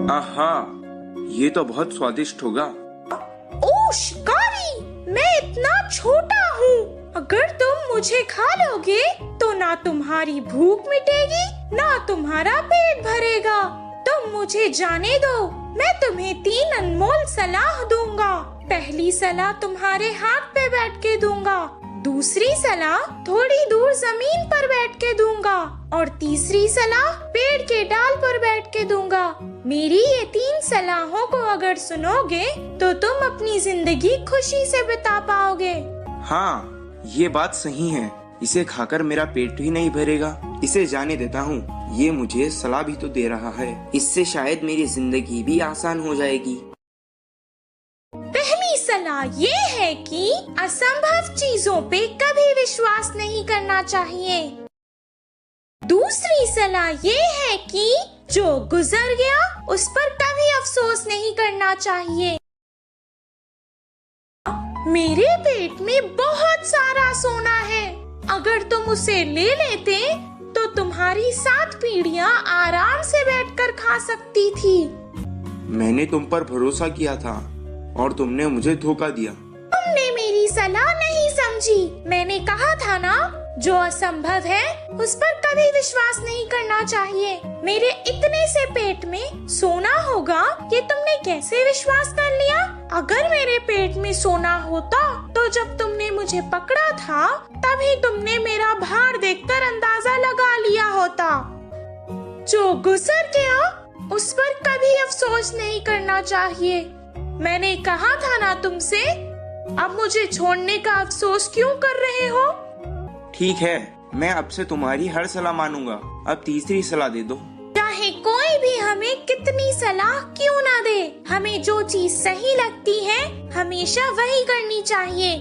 आहा, ये तो बहुत स्वादिष्ट होगा। ओ शिकारी, मैं इतना छोटा हूँ, अगर तुम मुझे खा लोगे तो ना तुम्हारी भूख मिटेगी ना तुम्हारा पेट भरेगा। तुम मुझे जाने दो, मैं तुम्हें 3 अनमोल सलाह दूंगा। पहली सलाह तुम्हारे हाथ पे बैठ के दूंगा, दूसरी सलाह थोड़ी दूर जमीन पर बैठ के दूंगा और तीसरी सलाह पेड़ के डाल पर बैठ के दूंगा। मेरी ये 3 सलाहों को अगर सुनोगे तो तुम अपनी जिंदगी खुशी से बिता पाओगे। हाँ, ये बात सही है। इसे खाकर मेरा पेट ही नहीं भरेगा। इसे जाने देता हूँ। ये मुझे सलाह भी तो दे रहा है, इससे शायद मेरी जिंदगी भी आसान हो जाएगी। पहली सलाह ये है कि असंभव चीजों पे कभी विश्वास नहीं करना चाहिए। दूसरी सलाह ये है कि जो गुजर गया उस पर कभी अफसोस नहीं करना चाहिए। मेरे पेट में बहुत सारा सोना है, अगर तुम उसे ले लेते तो तुम्हारी 7 पीढ़ियां आराम से बैठकर खा सकती थी। मैंने तुम पर भरोसा किया था और तुमने मुझे धोखा दिया। तुमने मेरी सलाह नहीं समझी। मैंने कहा था ना, जो असंभव है उस पर कभी विश्वास नहीं करना चाहिए। मेरे इतने से पेट में सोना होगा, ये तुमने कैसे विश्वास कर लिया? अगर मेरे पेट में सोना होता तो जब तुमने मुझे पकड़ा था तभी तुमने मेरा भार देखकर अंदाजा लगा लिया होता। जो गुजर गया उस पर कभी अफसोस नहीं करना चाहिए। मैंने कहा था ना तुमसे, अब मुझे छोड़ने का अफसोस क्यों कर रहे हो? ठीक है, मैं अब से तुम्हारी हर सलाह मानूंगा। अब तीसरी सलाह दे दो। चाहे कोई भी हमें कितनी सलाह क्यों ना दे, हमें जो चीज सही लगती है हमेशा वही करनी चाहिए।